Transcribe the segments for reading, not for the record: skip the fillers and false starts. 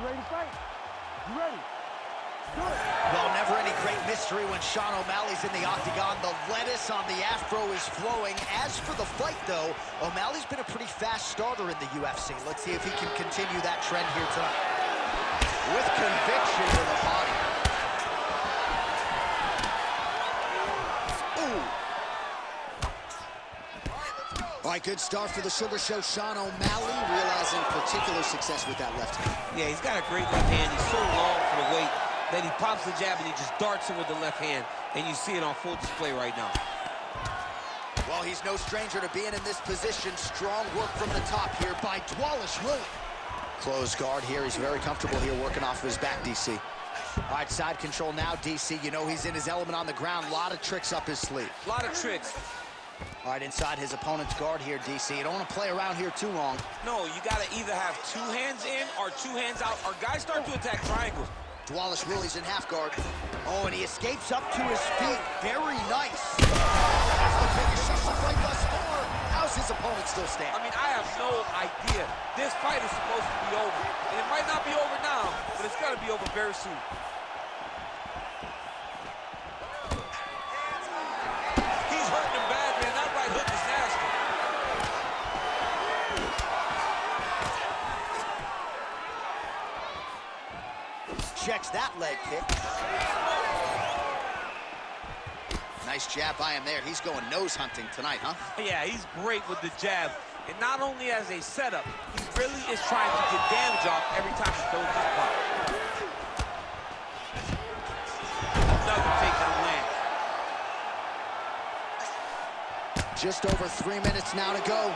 ready to fight? You ready? Good. Well, never any great mystery when Sean O'Malley's in the octagon. The lettuce on the afro is flowing. As for the fight, though, O'Malley's been a pretty fast starter in the UFC. Let's see if he can continue that trend here tonight. With conviction to the body. Ooh. All right, good start for the Sugar Show. Sean O'Malley realizing particular success with that left hand. Yeah, he's got a great left hand. He's so long for the weight that he pops the jab and he just darts it with the left hand, and you see it on full display right now. Well, he's no stranger to being in this position. Strong work from the top here by Dvalisvili. Closed guard here. He's very comfortable here working off of his back, DC. All right, side control now, DC. You know he's in his element on the ground. A lot of tricks up his sleeve. A lot of tricks. All right, inside his opponent's guard here, DC. You don't want to play around here too long. No, you got to either have two hands in or two hands out, or guys start to attack triangles. Dvalisvili's in half guard. Oh, and he escapes up to his feet. Very nice. That's the biggest shot right thus far. How's his opponent still stand? I mean, I have no idea. This fight is supposed to be over. And it might not be over now, but it's got to be over very soon. He's hurting him bad, man. That right hook is nasty. Checks that leg kick. Nice jab by him there. He's going nose hunting tonight, huh? Yeah, he's great with the jab. And not only as a setup, he really is trying to get damage off every time he throws his punch. Another takedown land. Just over 3 minutes now to go.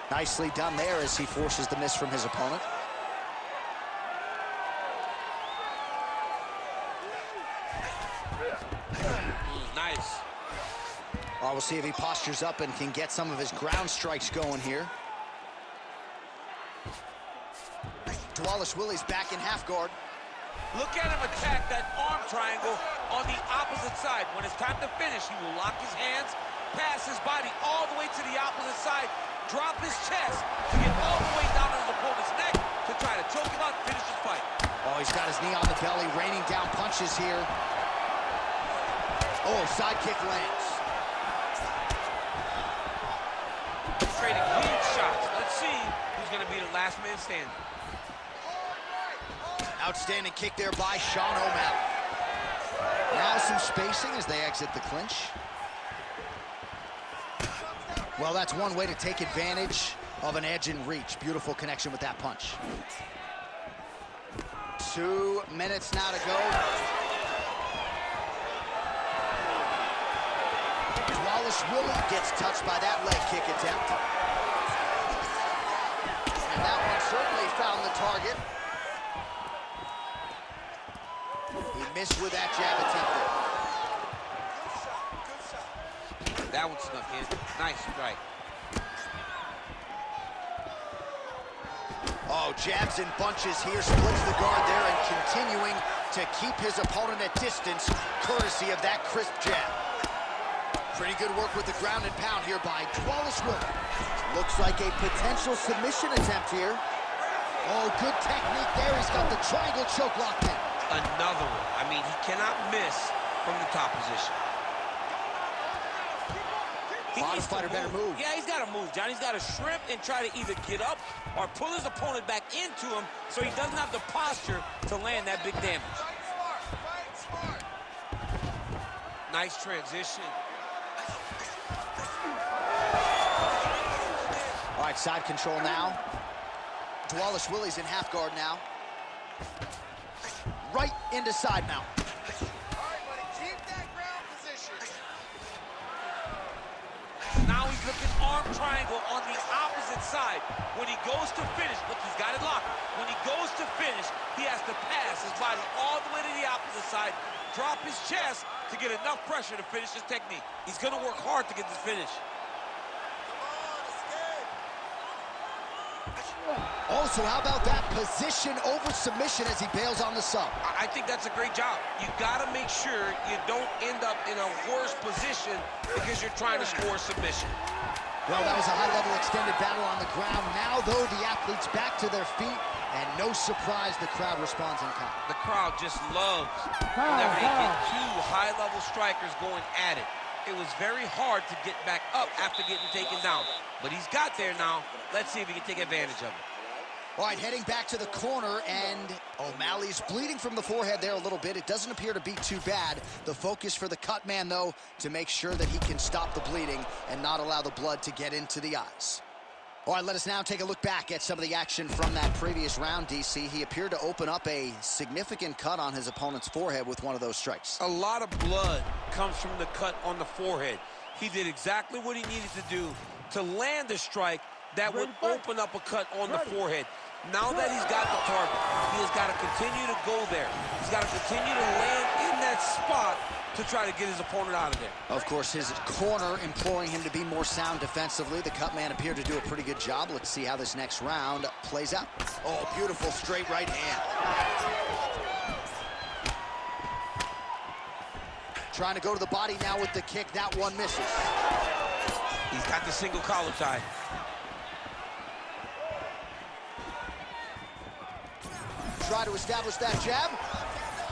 Nicely done there as he forces the miss from his opponent. Nice. We'll see if he postures up and can get some of his ground strikes going here. Dvalisvili's back in half guard. Look at him attack that arm triangle on the opposite side. When it's time to finish, he will lock his hands, pass his body all the way to the opposite side, drop his chest to get all the way down to his opponent's neck to try to choke him out and finish his fight. Oh, he's got his knee on the belly, raining down punches here. Oh, side kick lands. Trading clean shots. Let's see who's going to be the last man standing. Outstanding kick there by Sean O'Malley. Now some spacing as they exit the clinch. Well, that's one way to take advantage of an edge and reach. Beautiful connection with that punch. 2 minutes now to go. Dvalisvili gets touched by that leg kick attempt. And that one certainly found the target. He missed with that jab attempt. That one snuck in. Nice strike. Oh, jabs and bunches here, splits the guard there and continuing to keep his opponent at distance, courtesy of that crisp jab. Pretty good work with the ground and pound here by Dvalisvili. Looks like a potential submission attempt here. Oh, good technique there. He's got the triangle choke locked in. Another one. I mean, he cannot miss from the top position. Bottom fighter better move. Yeah, he's got to move, John. He's got to shrimp and try to either get up or pull his opponent back into him so he doesn't have the posture to land that big damage. Nice transition. All right, side control now. Dvalisvili's in half guard now. Right into side mount. Now he's looking arm triangle on the opposite side. When he goes to finish, look, he's got it locked. When he goes to finish, he has to pass his body all the way to the opposite side, drop his chest to get enough pressure to finish his technique. He's going to work hard to get this finish. Also, how about that position over submission as he bails on the sub? I think that's a great job. You got to make sure you don't end up in a worse position because you're trying to score submission. Well, that was a high-level extended battle on the ground. Now, though, the athletes back to their feet And no surprise the crowd responds in kind. The crowd just loves whenever they get two high-level strikers going at it. It was very hard to get back up after getting taken down. But he's got there now. Let's see if he can take advantage of it. All right, heading back to the corner, and O'Malley's bleeding from the forehead there a little bit. It doesn't appear to be too bad. The focus for the cut man, though, to make sure that he can stop the bleeding and not allow the blood to get into the eyes. All right, let us now take a look back at some of the action from that previous round, DC. He appeared to open up a significant cut on his opponent's forehead with one of those strikes. A lot of blood comes from the cut on the forehead. He did exactly what he needed to do to land a strike that would open up a cut on the forehead. Now that he's got the target, he has got to continue to go there. He's got to continue to land in that spot to try to get his opponent out of there. Of course, his corner imploring him to be more sound defensively. The cut man appeared to do a pretty good job. Let's see how this next round plays out. Oh, beautiful straight right hand. Trying to go to the body now with the kick. That one misses. He's got the single collar tie. Try to establish that jab.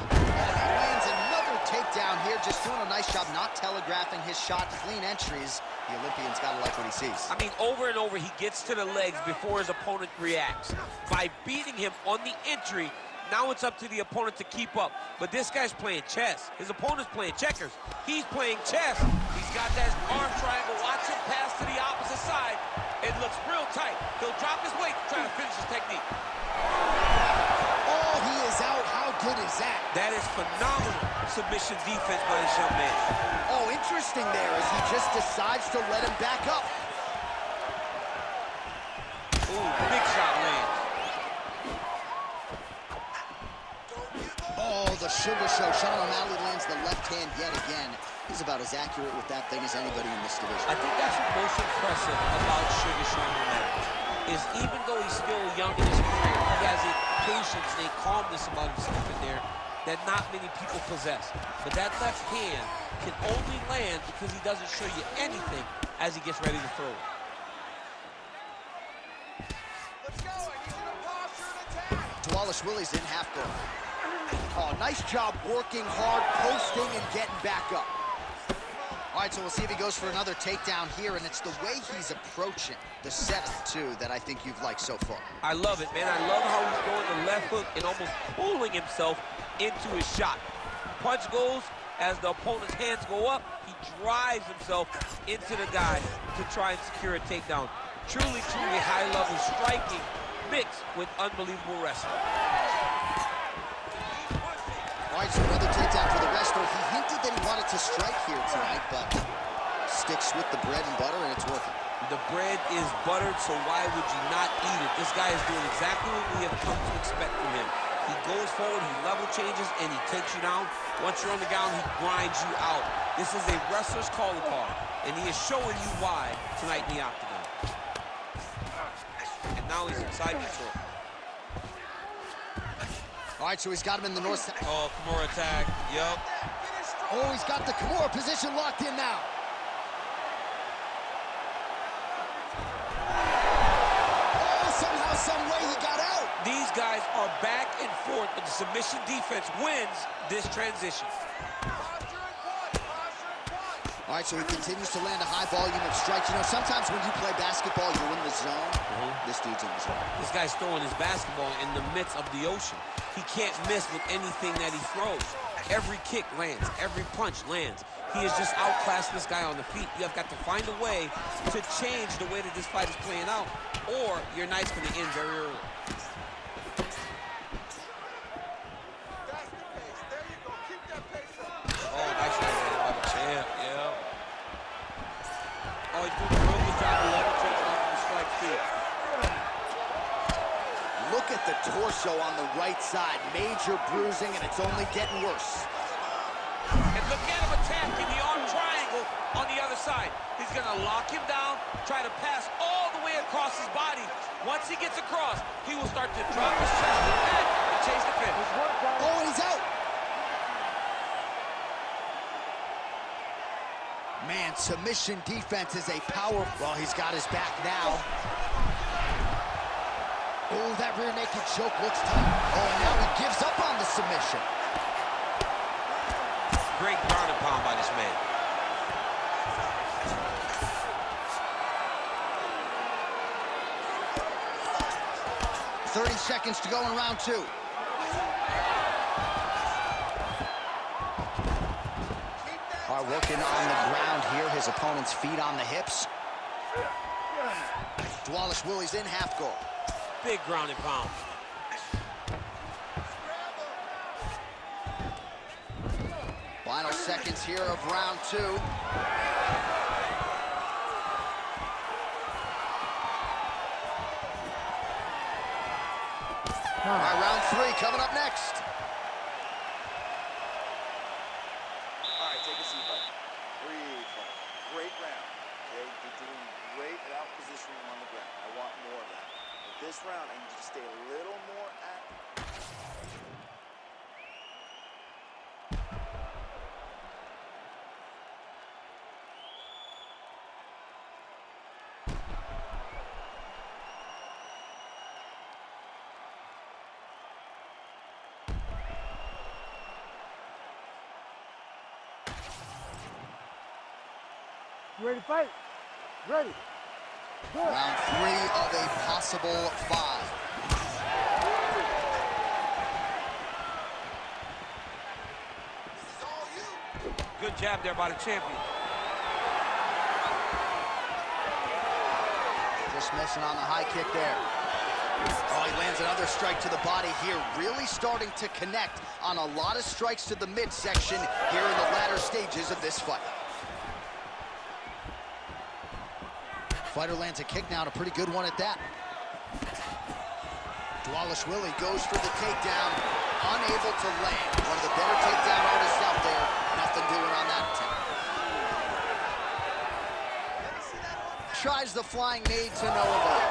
And he lands another takedown here, just doing a nice job not telegraphing his shot. Clean entries. The Olympian's got to like what he sees. I mean, over and over, he gets to the legs before his opponent reacts. By beating him on the entry, now it's up to the opponent to keep up. But this guy's playing chess. His opponent's playing checkers. He's playing chess. He's got that arm triangle. Watch him pass to the opposite side. It looks real tight. He'll drop his weight to try to finish his technique. Oh, he is out. How good is that? That is phenomenal submission defense by this young man. Oh, interesting there as he just decides to let him back up. Ooh, big shot lands. Oh, the sugar show. Sean O'Malley lands the left hand yet again. He's about as accurate with that thing as anybody in this division. I think that's what's most impressive about Sugar Sean O'Malley, is even though he's still young in his career, he has a patience and a calmness about himself in there that not many people possess. But that left hand can only land because he doesn't show you anything as he gets ready to throw it. Let's go. I need you to posture and attack. Dvalisvili's in half guard. Oh, nice job working hard, posting, and getting back up. All right, so we'll see if he goes for another takedown here, and it's the way he's approaching the setup, too, that I think you've liked so far. I love it, man. I love how he's throwing the left hook and almost pulling himself into his shot. Punch goes, as the opponent's hands go up, he drives himself into the guy to try and secure a takedown. Truly, truly high-level striking mixed with unbelievable wrestling. All right, so another takedown for the wrestler. He hinted that he wanted to strike here tonight, but sticks with the bread and butter, and it's working. The bread is buttered, so why would you not eat it? This guy is doing exactly what we have come to expect from him. He goes forward, he level changes, and he takes you down. Once you're on the ground, he grinds you out. This is a wrestler's calling card, and he is showing you why tonight in the octagon. And now he's inside control. All right, so he's got him in the north side. Oh, Kimura attack. Yup. Oh, he's got the Kimura position locked in now. Oh, somehow, some way he got out. These guys are back and forth, but the submission defense wins this transition. All right, so he continues to land a high volume of strikes. You know, sometimes when you play basketball, you're in the zone. This dude's in the zone. This guy's throwing his basketball in the midst of the ocean. He can't miss with anything that he throws. Every kick lands. Every punch lands. He has just outclassed this guy on the feet. You have got to find a way to change the way that this fight is playing out, or your night's going to end very early. Oh, nice right hand by the champ. Yeah. Oh, he's doing a real good job of levitating off the strike feet. Look at the torso on the right side. Major bruising, and it's only getting worse. And look at him attacking the arm triangle on the other side. He's going to lock him down, try to pass all the way across his body. Once he gets across, he will start to drop his chest and back and chase the finish. Oh, and he's out. Man, submission defense is a power. Well, he's got his back now. Oh, that rear naked choke looks tight. Oh, and now he gives up on the submission. Great ground and pound by this man. Seconds to go in round 2. All right, working on the ground here. His opponent's feet on the hips. Dvalisvili's in half guard. Big ground and pound. Final seconds here of round 2. All right, round 3 coming up next. All right, take a seat, buddy. Breathe, buddy. Great round. Okay, you're doing great at out positioning on the ground. I want more of that. But this round, I need you to stay a little more active. Ready to fight? Ready. Good. Round 3 of a possible 5. This is all you. Good jab there by the champion. Just missing on the high kick there. Oh, he lands another strike to the body here. Really starting to connect on a lot of strikes to the midsection here in the latter stages of this fight. Fighter lands a kick now, and a pretty good one at that. Dvalisvili goes for the takedown, unable to land. One of the better takedown artists out there. Nothing doing on that attempt. Tries the flying knee to no avail.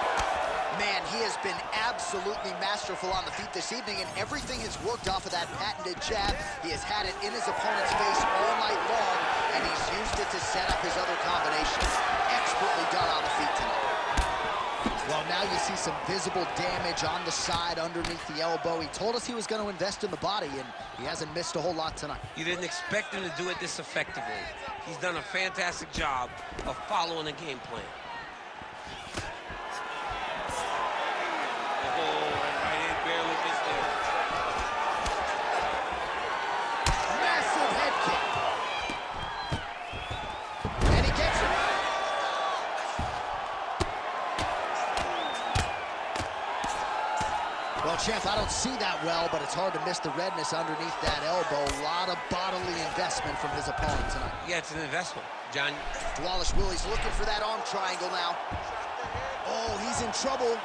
Man, he has been absolutely masterful on the feet this evening, and everything has worked off of that patented jab. He has had it in his opponent's face all night long, and he's used it to set up his other combinations. Expertly done on the feet tonight. Well, now you see some visible damage on the side underneath the elbow. He told us he was going to invest in the body, and he hasn't missed a whole lot tonight. You didn't expect him to do it this effectively. He's done a fantastic job of following the game plan. Well, champ, I don't see that well, but it's hard to miss the redness underneath that elbow. A lot of bodily investment from his opponent tonight. Yeah, it's an investment, John. Dvalisvili's looking for that arm triangle now. Oh, he's in trouble.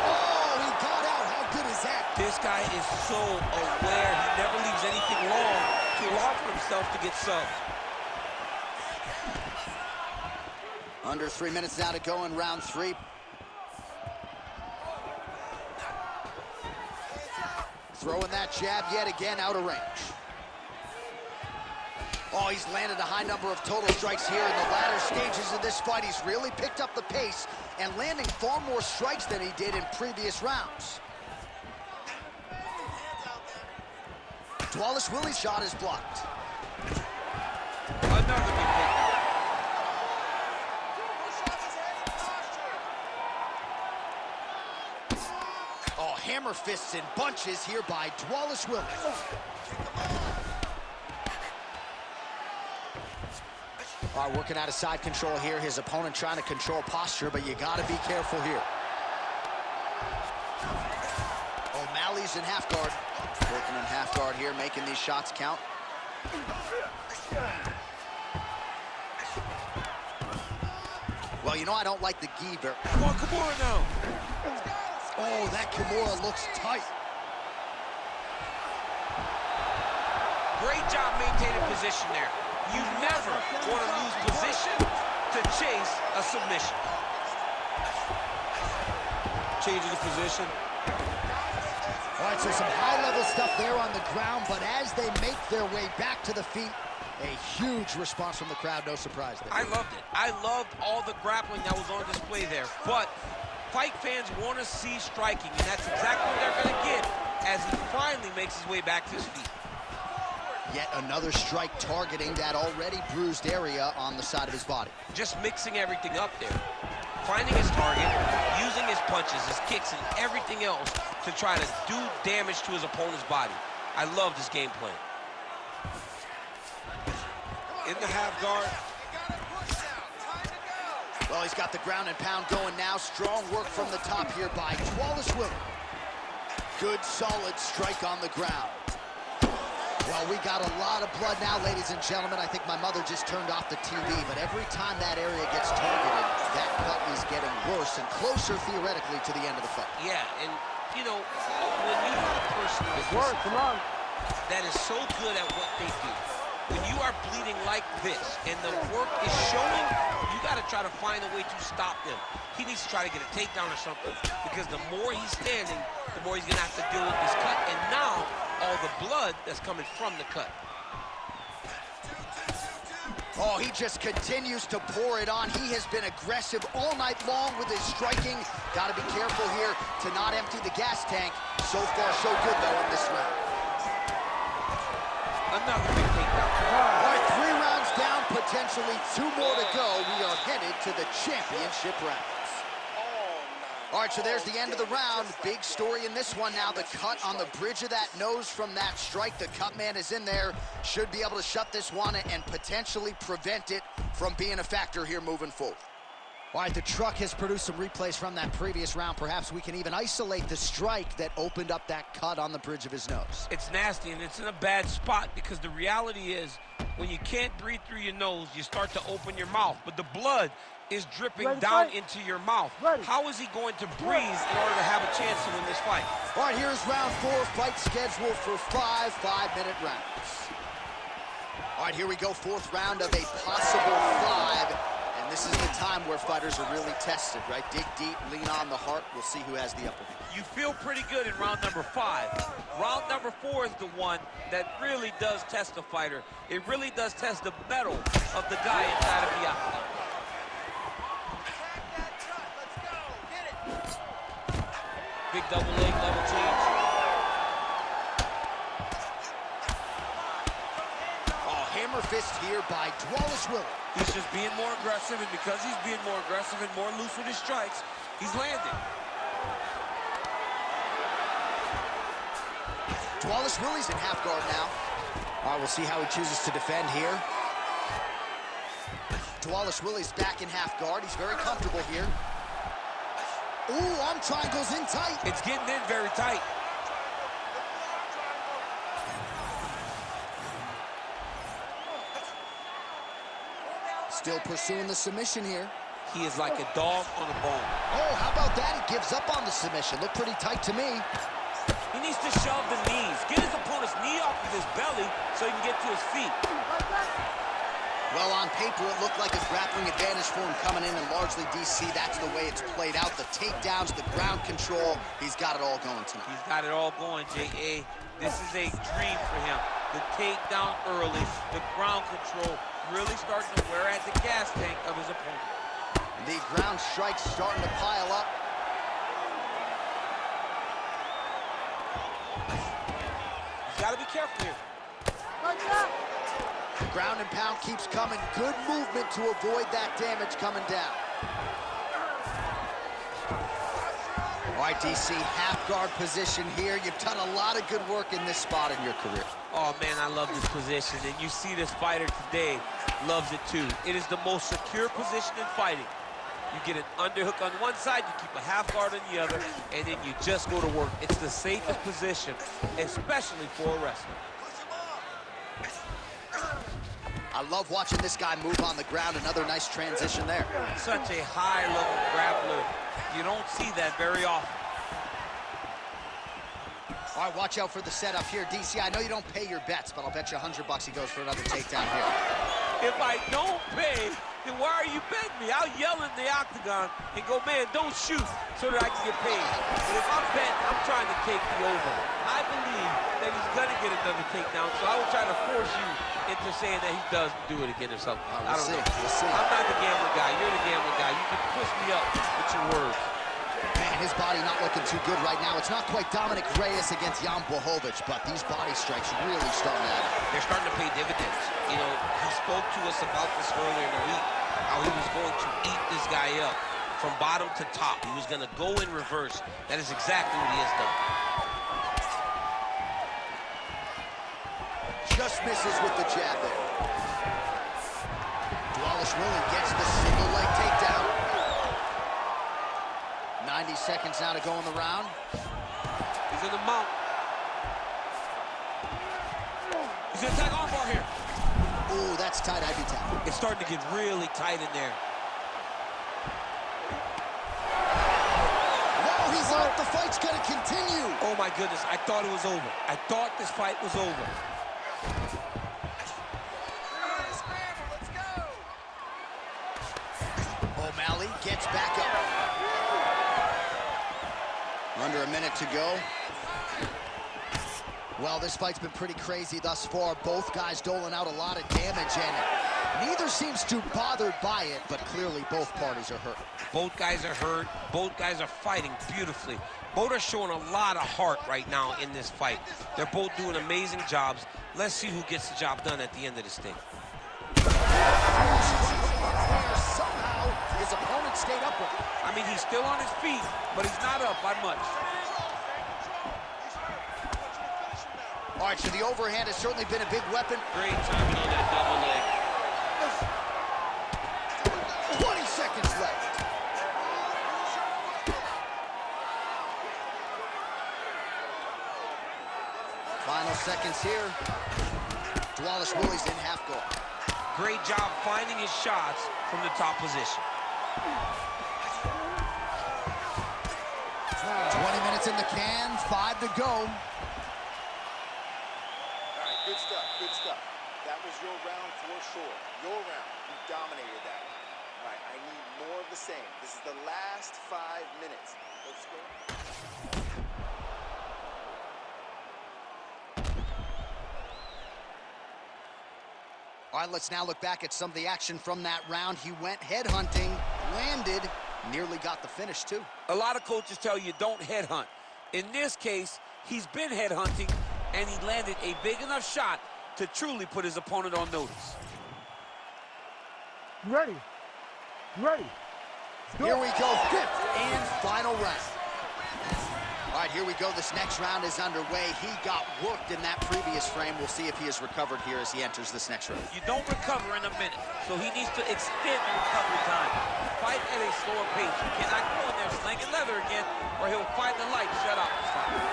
Oh, he got out. How good is that? This guy is so aware. He never leaves anything long to allow for himself to get subbed. Under 3 minutes now to go in round 3. Throwing that jab yet again out of range. Oh, he's landed a high number of total strikes here in the latter stages of this fight. He's really picked up the pace and landing far more strikes than he did in previous rounds. Dvalisvili's shot is blocked. Another big takedown. Oh, hammer fists and bunches here by Dvalisvili. All right, working out of side control here. His opponent trying to control posture, but you got to be careful here. O'Malley's in half guard. Working in half guard here, making these shots count. Well, you know I don't like the gi very. Come on, Kimura now. Oh, that Kimura looks tight. Great job maintaining position there. You never want to lose position to chase a submission. Changing the position. All right, so some high-level stuff there on the ground, but as they make their way back to the feet, A huge response from the crowd, no surprise there. I loved it. I loved all the grappling that was on display there. But fight fans want to see striking, and that's exactly what they're going to get as he finally makes his way back to his feet. Yet another strike targeting that already bruised area on the side of his body. Just mixing everything up there. Finding his target, using his punches, his kicks, and everything else to try to do damage to his opponent's body. I love this game plan. In the half guard. Well, he's got the ground and pound going now. Strong work from the top here by Dvalisvili. Good, solid strike on the ground. Well, we got a lot of blood now, ladies and gentlemen. I think my mother just turned off the TV, but every time that area gets targeted, that cut is getting worse and closer, theoretically, to the end of the fight. Yeah, and, you know, when you have a person that is so good at what they do, when you are bleeding like this and the work is showing, you got to try to find a way to stop them. He needs to try to get a takedown or something, because the more he's standing, the more he's going to have to deal with this cut, and now all the blood that's coming from the cut. Oh, he just continues to pour it on. He has been aggressive all night long with his striking. Got to be careful here to not empty the gas tank. So far, so good, though, in this round. Another big takedown. All right, 3 rounds down, potentially 2 more to go. We are headed to the championship rounds. All right, so there's the end of the round. Big story in this one now. The cut on the bridge of that nose from that strike. The cut man is in there. Should be able to shut this one and potentially prevent it from being a factor here moving forward. All right, the truck has produced some replays from that previous round. Perhaps we can even isolate the strike that opened up that cut on the bridge of his nose. It's nasty, and it's in a bad spot, because the reality is when you can't breathe through your nose, you start to open your mouth, but the blood is dripping down into your mouth. How is he going to breathe in order to have a chance to win this fight? All right, here's round 4, fight scheduled for 5 5-minute rounds. All right, here we go, 4th round of a possible 5. And this is the time where fighters are really tested, right? Dig deep, lean on the heart. We'll see who has the upper hand. You feel pretty good in round number 5. Round number 4 is the one that really does test the fighter. It really does test the mettle of the guy inside of the octagon. Big double leg level change. Oh, hammer fist here by Dvalisvili. He's just being more aggressive, and because he's being more aggressive and more loose with his strikes, he's landing. Dvalisvili's in half guard now. All right, we'll see how he chooses to defend here. Dvalisvili's back in half guard. He's very comfortable here. Ooh, arm triangles in tight. It's getting in very tight. Still pursuing the submission here. He is like a dog on a bone. Oh, how about that? He gives up on the submission. Looked pretty tight to me. He needs to shove the knees. Get his opponent's knee off of his belly so he can get to his feet. Well, on paper, it looked like a grappling advantage for him coming in, and largely, DC, that's the way it's played out. The takedowns, the ground control, he's got it all going tonight. He's got it all going, J.A. This is a dream for him. The takedown early, the ground control, really starting to wear at the gas tank of his opponent. The ground strikes starting to pile up. He's got to be careful here. Ground and pound keeps coming. Good movement to avoid that damage coming down. All right, DC, half guard position here. You've done a lot of good work in this spot in your career. Oh, man, I love this position, and you see this fighter today loves it too. It is the most secure position in fighting. You get an underhook on one side, you keep a half guard on the other, and then you just go to work. It's the safest position, especially for a wrestler. I love watching this guy move on the ground. Another nice transition there. Such a high-level grappler. You don't see that very often. All right, watch out for the setup here, DC. I know you don't pay your bets, but I'll bet you $100 he goes for another takedown here. If I don't pay, then why are you betting me? I'll yell in the octagon and go, man, don't shoot, so that I can get paid. But if I'm betting, I'm trying to take the over. I believe that that he's gonna get another takedown, so I would try to force you into saying that he doesn't do it again or something. I don't know. We'll see. I'm not the gambling guy. You're the gambling guy. You can twist me up with your words. Man, his body not looking too good right now. It's not quite Dominic Reyes against Jan Blachowicz, but these body strikes really starting to add up. They're starting to pay dividends. You know, he spoke to us about this earlier in the week, how he was going to eat this guy up from bottom to top. He was going to go in reverse. That is exactly what he has done. Just misses with the jab there. Dvalisvili gets the single leg takedown. 90 seconds now to go in the round. He's in the mount. He's gonna attack armbar here. Ooh, that's tight, I'd be tapped. It's starting to get really tight in there. Whoa, he's out. The fight's gonna continue. Oh my goodness, I thought it was over. I thought this fight was over. O'Malley gets back up. Under a minute to go. Well, this fight's been pretty crazy thus far. Both guys doling out a lot of damage, and neither seems too bothered by it, but clearly both parties are hurt. Both guys are hurt. Both guys are fighting beautifully. Both are showing a lot of heart right now in this fight. They're both doing amazing jobs. Let's see who gets the job done at the end of this thing. Somehow, his opponent stayed upright. I mean, he's still on his feet, but he's not up by much. All right, so the overhand has certainly been a big weapon. Great timing on that double leg. 20 seconds left. Final seconds here. Dvalisvili's in half guard. Great job finding his shots from the top position. 20 minutes in the can, 5 to go. All right, good stuff, good stuff. That was your round for sure. Your round. You dominated that. All right, I need more of the same. This is the last 5 minutes. Let's go. All right, let's now look back at some of the action from that round. He went headhunting, landed, nearly got the finish, too. A lot of coaches tell you don't headhunt. In this case, he's been headhunting, and he landed a big enough shot to truly put his opponent on notice. You ready? You ready? Here we go, 5th and final round. All right, here we go. This next round is underway. He got worked in that previous frame. We'll see if he has recovered here as he enters this next round. You don't recover in a minute, so he needs to extend the recovery time. Fight at a slower pace. You cannot go in there slinging leather again, or he'll fight the light shut out this time.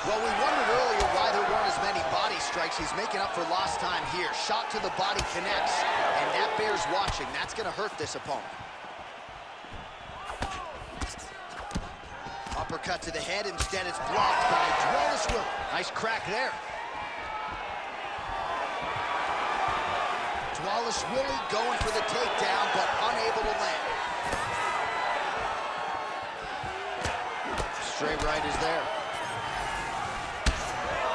Well, we wondered earlier why there weren't as many body strikes. He's making up for lost time here. Shot to the body connects, and that bears watching. That's going to hurt this opponent. Uppercut to the head. Instead, it's blocked by Dvalisvili. Nice crack there. Dvalisvili going for the takedown, but unable to land. Straight right is there.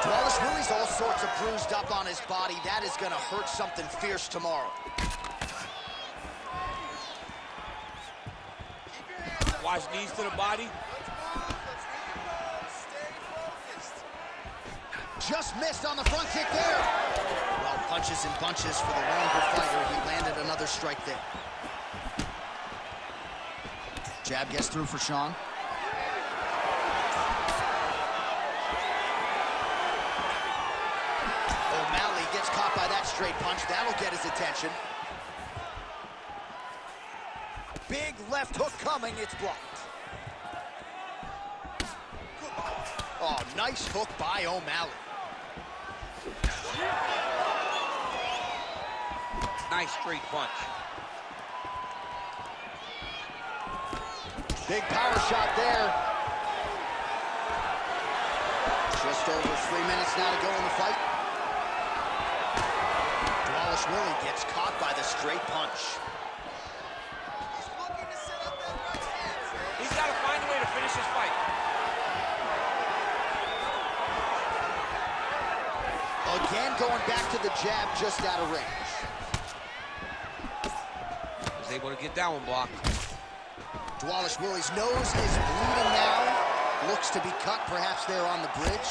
Dvalisvili's all sorts of bruised up on his body. That is going to hurt something fierce tomorrow. Watch knees to the body. Just missed on the front kick there. Well, punches and bunches for the longer fighter. He landed another strike there. Jab gets through for Sean. O'Malley gets caught by that straight punch. That'll get his attention. Big left hook coming. It's blocked. Oh, nice hook by O'Malley. Nice straight punch. Big power shot there. Just over 3 minutes now to go in the fight. Dvalisvili gets caught by the straight punch. He's got to find a way to finish this fight. Again, going back to the jab just out of range. Was able to get that one blocked. Dvalisvili's nose is bleeding now. Looks to be cut, perhaps there on the bridge.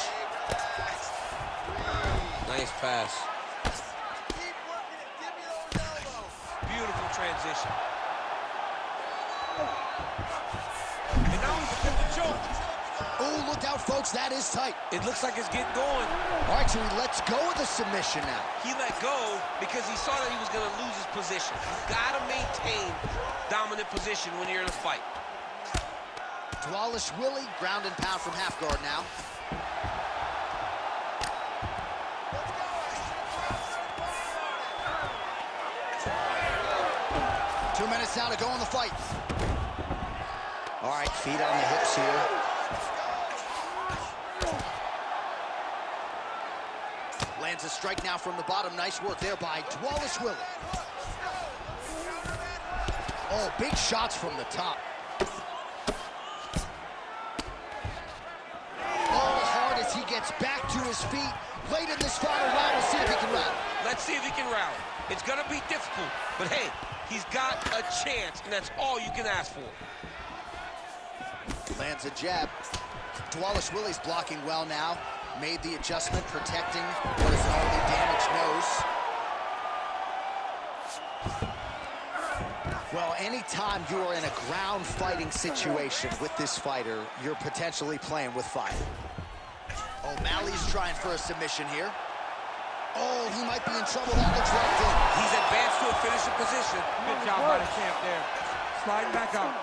Nice pass. Beautiful transition. And now he's in the choke. Oh, look out, folks. That is tight. It looks like it's getting going. All right, so he lets go of the submission now. He let go because he saw that he was going to lose his position. You've got to maintain dominant position when you're in a fight. Dvalisvili, ground and pound from half guard now. Two minutes now to go in the fight. All right, feet on the hips here. Lands a strike now from the bottom. Nice work there by Dvalisvili. Oh, big shots from the top. Oh, hard as he gets back to his feet. Late in this final round, we'll see if he can rally. Let's see if he can rally. It's going to be difficult, but hey, he's got a chance, and that's all you can ask for. Lands a jab. Dvalisvili's blocking well now. Made the adjustment, protecting what is an already damaged nose. Well, anytime you are in a ground fighting situation with this fighter, you're potentially playing with fire. O'Malley's trying for a submission here. Oh, he might be in trouble. That looks locked in. He's advanced to a finishing position. Good job by the champ there. Sliding back out.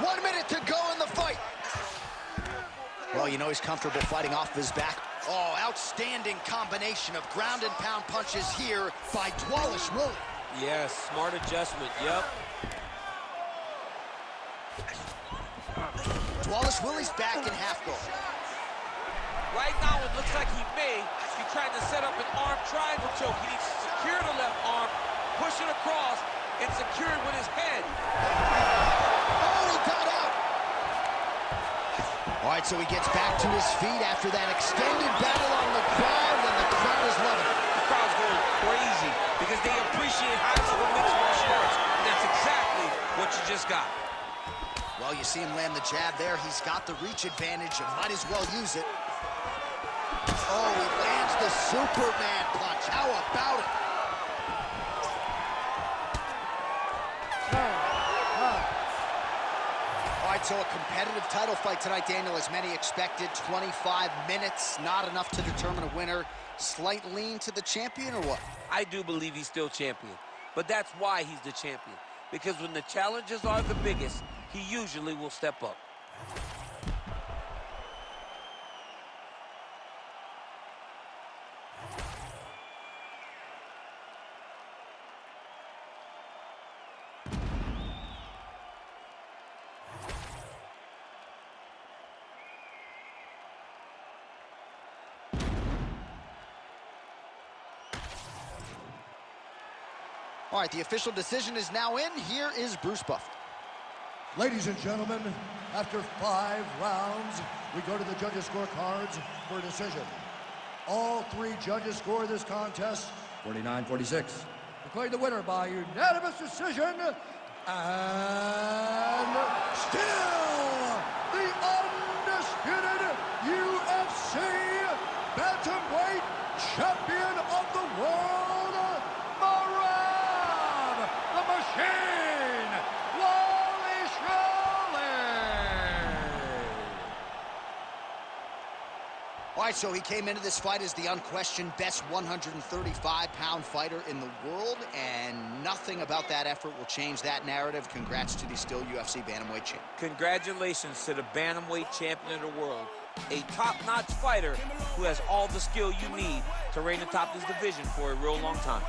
1 minute to go in the fight. Well, you know he's comfortable fighting off his back. Oh, outstanding combination of ground and pound punches here by Dvalisvili. Yes, smart adjustment, yep. Dvalisvili's back in half guard. Right now, it looks like he may be trying to set up an arm triangle choke. He needs to secure the left arm, push it across, and secure it with his head. Oh, he got out. All right, so he gets back to his feet after that extended battle on the ground, and the crowd is loving it. The crowd's going crazy because they appreciate high-level mixed martial arts, and that's exactly what you just got. Well, you see him land the jab there. He's got the reach advantage. You might as well use it. Oh, he lands the Superman punch. How about it? All right, so a competitive title fight tonight, Daniel, as many expected. 25 minutes, not enough to determine a winner. Slight lean to the champion, or what? I do believe he's still champion, but that's why he's the champion. Because when the challenges are the biggest, he usually will step up. All right, the official decision is now in. Here is Bruce Buffer. Ladies and gentlemen, after 5 rounds, we go to the judges' scorecards for a decision. All 3 judges score this contest 49-46. Declared the winner by unanimous decision, and still the undisputed UFC bantamweight champion of the world, Merab, the Machine, All right, so he came into this fight as the unquestioned best 135-pound fighter in the world, and nothing about that effort will change that narrative. Congrats to the still UFC bantamweight champ. Congratulations to the bantamweight champion of the world, a top-notch fighter who has all the skill you need to reign atop this division for a real long time.